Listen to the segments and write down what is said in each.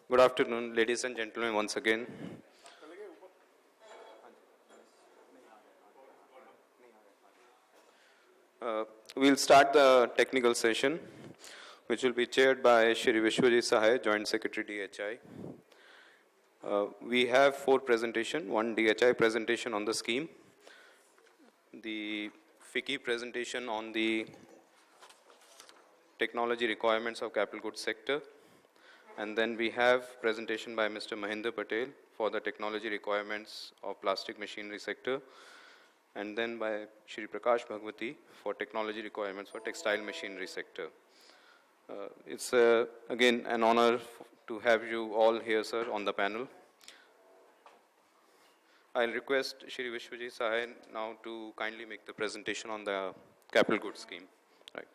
Good afternoon, ladies and gentlemen, once again. We'll start the technical session, which will be chaired by Shri Vishwajit Sahai, Joint Secretary DHI. We have 4 presentations, one DHI presentation on the scheme, the FICCI presentation on the technology requirements of capital goods sector, and then we have presentation by Mr. Mahinder Patel for the technology requirements of plastic machinery sector, and then by Shri Prakash Bhagwati for technology requirements for textile machinery sector. It's again an honor to have you all here, sir, on the panel. I'll request Shri Vishwajit Sahai now to kindly make the presentation on the capital goods scheme. Right.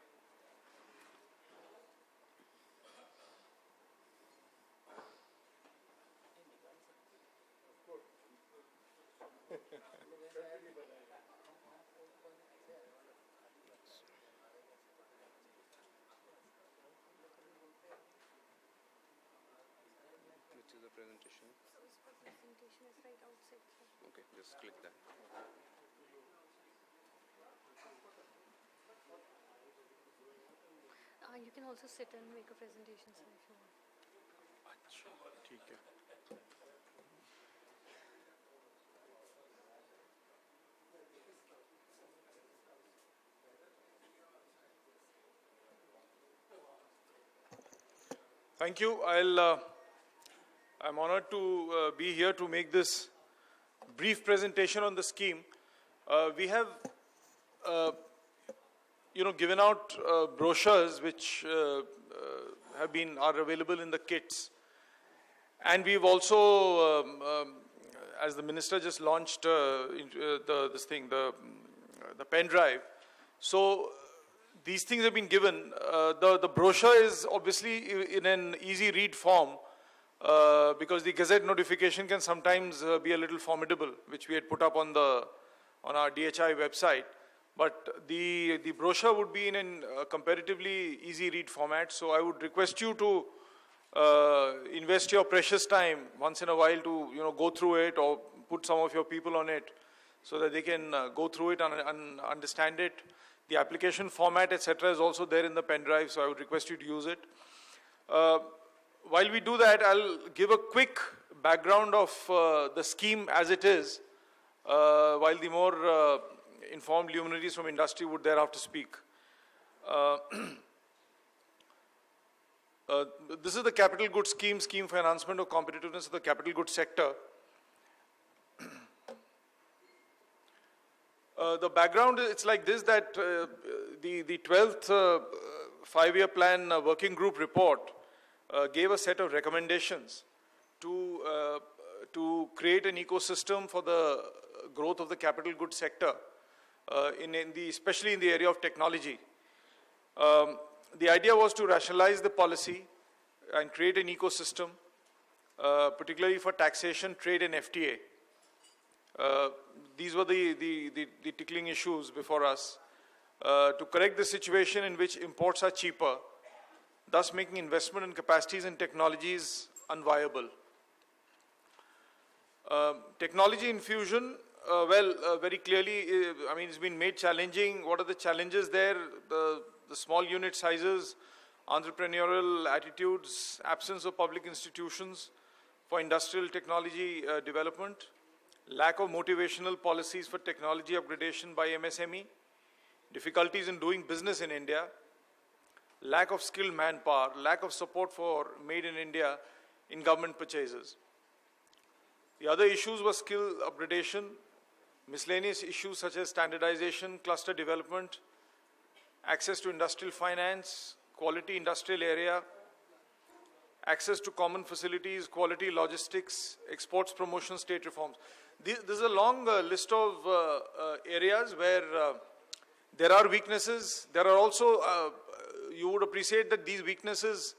Which is the presentation? Presentation is right outside. Okay, just click that. You can also sit and make a presentation, sir, if you want. Thank you. I'm honored to be here to make this brief presentation on the scheme. We have, given out brochures which are available in the kits, and we've also, as the minister just launched the pen drive. So these things have been given. The brochure is obviously in an easy read form because the Gazette notification can sometimes be a little formidable, which we had put up on our DHI website. But the brochure would be in a comparatively easy read format. So I would request you to invest your precious time once in a while to go through it, or put some of your people on it so that they can go through it and understand it. The application format, etc., is also there in the pen drive, so I would request you to use it. While we do that, I'll give a quick background of the scheme as it is, while the more informed luminaries from industry would thereafter speak. This is the capital goods scheme for enhancement of competitiveness of the capital goods sector. The background, it's like this, that the 12th 5-year plan working group report gave a set of recommendations to create an ecosystem for the growth of the capital goods sector, especially in the area of technology. The idea was to rationalize the policy and create an ecosystem, particularly for taxation, trade, and FTA. These were the tickling issues before us. To correct the situation in which imports are cheaper, thus making investment in capacities and technologies unviable. Technology infusion, very clearly, it's been made challenging. What are the challenges there? The small unit sizes, entrepreneurial attitudes, absence of public institutions for industrial technology development, lack of motivational policies for technology upgradation by MSME, difficulties in doing business in India, lack of skilled manpower, lack of support for made in India in government purchases. The other issues were skill upgradation, miscellaneous issues such as standardization, cluster development, access to industrial finance, quality industrial area, access to common facilities, quality logistics, exports promotion, state reforms. This is a long list of areas where there are weaknesses. There are also, you would appreciate that these weaknesses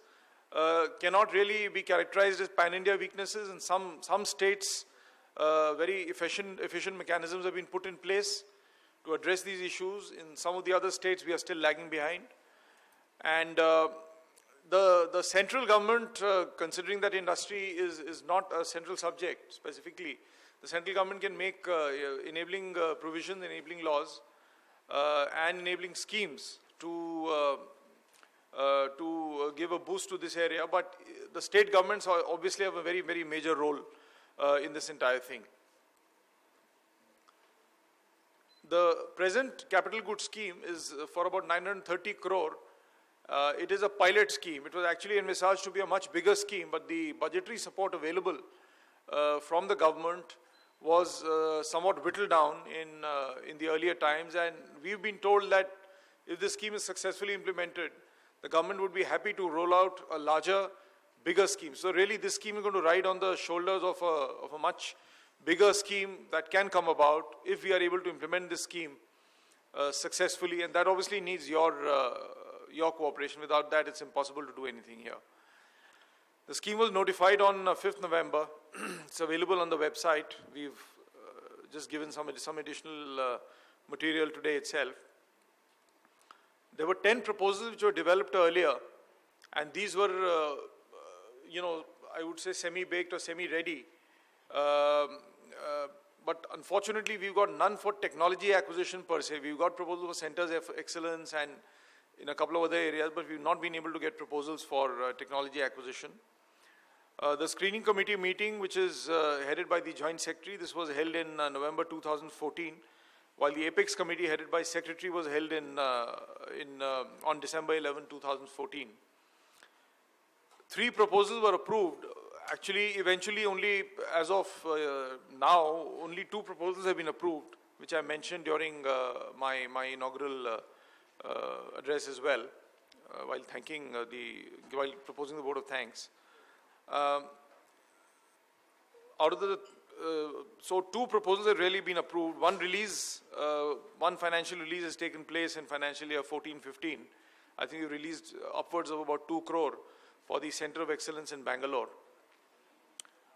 cannot really be characterized as pan-India weaknesses. In some states, very efficient mechanisms have been put in place to address these issues. In some of the other states, we are still lagging behind. And The central government, considering that industry is not a central subject specifically, the central government can make enabling provisions, enabling laws, and enabling schemes to give a boost to this area. But the state governments obviously have a very, very major role in this entire thing. The present capital goods scheme is for about 930 crore. It is a pilot scheme. It was actually envisaged to be a much bigger scheme, but the budgetary support available from the government was somewhat whittled down in the earlier times, and we've been told that if this scheme is successfully implemented, the government would be happy to roll out a larger, bigger scheme. So really this scheme is going to ride on the shoulders of a much bigger scheme that can come about if we are able to implement this scheme successfully, and that obviously needs your cooperation. Without that, it's impossible to do anything here. The scheme was notified on 5th November. It's available on the website. We've just given some additional material today itself. There were 10 proposals which were developed earlier, and these were, I would say semi-baked or semi-ready. But unfortunately, we've got none for technology acquisition per se. We've got proposals for centers of excellence and in a couple of other areas, but we've not been able to get proposals for technology acquisition. The screening committee meeting, which is headed by the Joint Secretary, this was held in November 2014, while the Apex committee headed by Secretary was held on December 11, 2014. 3 proposals were approved. Actually, eventually only, as of now, only 2 proposals have been approved, which I mentioned during my inaugural address as well, while proposing the vote of thanks. So 2 proposals have really been approved. One financial release has taken place in financial year 14-15. I think we released upwards of about 2 crore for the Center of Excellence in Bangalore.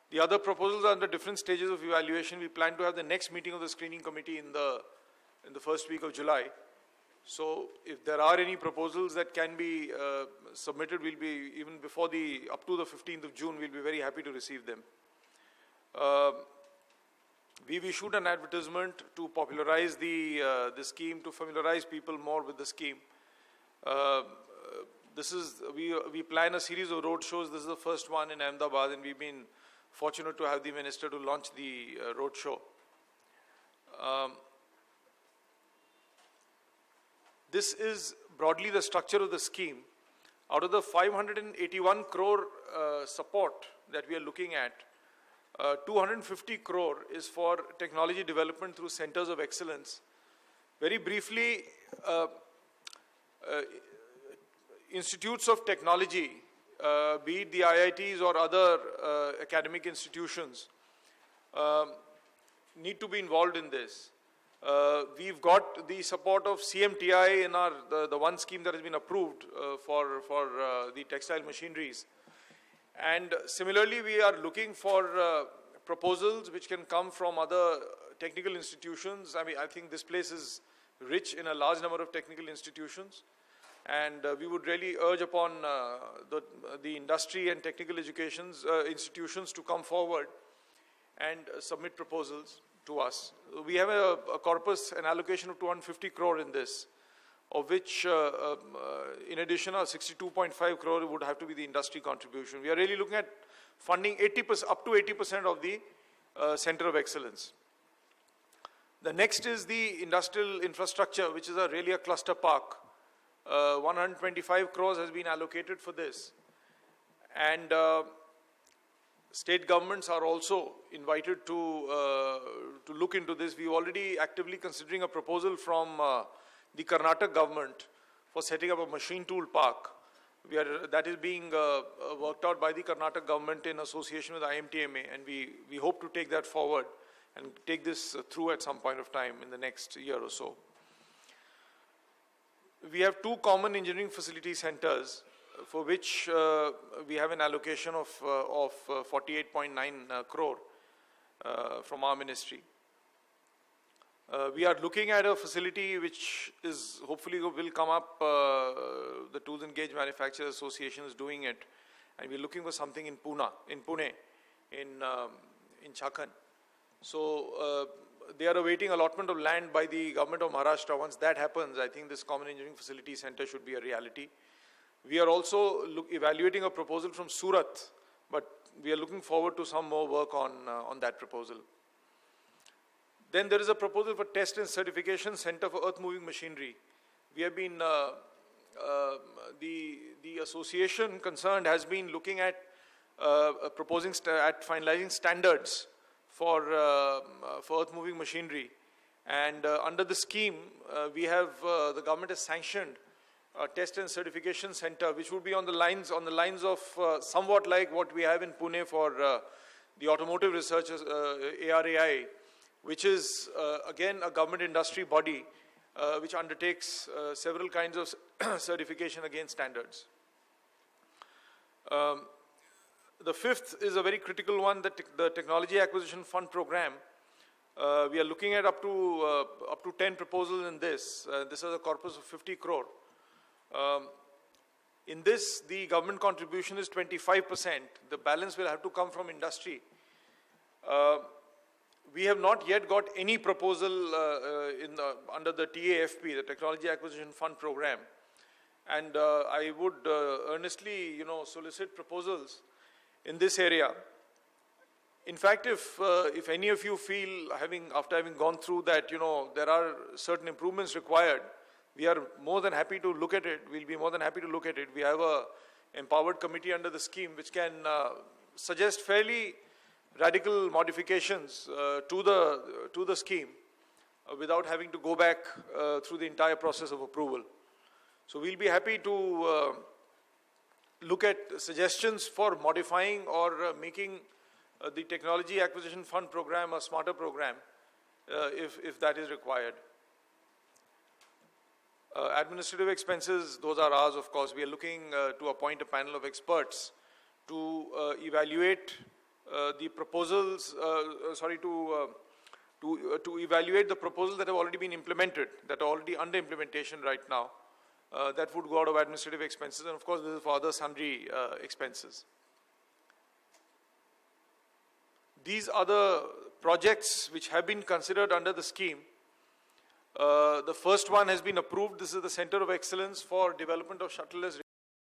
The other proposals are under different stages of evaluation. We plan to have the next meeting of the screening committee in the first week of July. So if there are any proposals that can be submitted, we'll be, even before up to the 15th of June, we'll be very happy to receive them. We've issued an advertisement to popularize the scheme, to familiarize people more with the scheme. We plan a series of road shows. This is the first one in Ahmedabad, and we've been fortunate to have the minister to launch the road show. This is broadly the structure of the scheme. Out of the 581 crore support that we are looking at, 250 crore is for technology development through centers of excellence. Very briefly, institutes of technology, be it the IITs or other academic institutions, need to be involved in this. We've got the support of CMTI in the one scheme that has been approved for the textile machineries. And similarly, we are looking for proposals which can come from other technical institutions. I mean, I think this place is rich in a large number of technical institutions. And we would really urge upon the industry and technical institutions to come forward and submit proposals to us. We have a corpus, an allocation of 250 crore in this, of which in addition 62.5 crore would have to be the industry contribution. We are really looking at funding 80%, up to 80% of the Center of Excellence. The next is the industrial infrastructure, which is really a cluster park. 125 crores has been allocated for this. And state governments are also invited to look into this. We're already actively considering a proposal from the Karnataka government for setting up a machine tool park. That is being worked out by the Karnataka government in association with IMTMA, and we hope to take that forward and take this through at some point of time in the next year or so. We have 2 common engineering facility centers for which we have an allocation of 48.9 crore from our ministry. We are looking at a facility which is hopefully will come up. The Tools and Gauge Manufacturers Association is doing it, and we're looking for something in Pune, in Chakan. So they are awaiting allotment of land by the government of Maharashtra. Once that happens, I think this Common Engineering Facility Center should be a reality. We are also evaluating a proposal from Surat, but we are looking forward to some more work on that proposal. Then there is a proposal for Test and Certification Center for Earth Moving Machinery. We have been, the association concerned has been looking at finalizing standards for earth moving machinery. And under the scheme, we have, the government has sanctioned a Test and Certification Center, which would be on the lines of somewhat like what we have in Pune for the Automotive Research ARAI, which is again a government industry body which undertakes several kinds of certification against standards. The fifth is a very critical one, the Technology Acquisition Fund Program. We are looking at up to 10 proposals in this. This is a corpus of 50 crore. In this, the government contribution is 25%. The balance will have to come from industry. We have not yet got any proposal under the TAFP, the Technology Acquisition Fund Program. And I would earnestly, solicit proposals in this area. In fact, if any of you feel, after having gone through that, there are certain improvements required, we are more than happy to look at it. We'll be more than happy to look at it. We have a empowered committee under the scheme which can suggest fairly radical modifications to the scheme without having to go back through the entire process of approval. So we'll be happy to look at suggestions for modifying or making the Technology Acquisition Fund Program a smarter program if that is required. Administrative expenses, those are ours, of course. We are looking to appoint a panel of experts to evaluate the proposals, to evaluate the proposals that have already been implemented, that are already under implementation right now. That would go out of administrative expenses, and of course this is for other sundry expenses. These are the projects which have been considered under the scheme. The first one has been approved. This is the Center of Excellence for Development of Shuttleless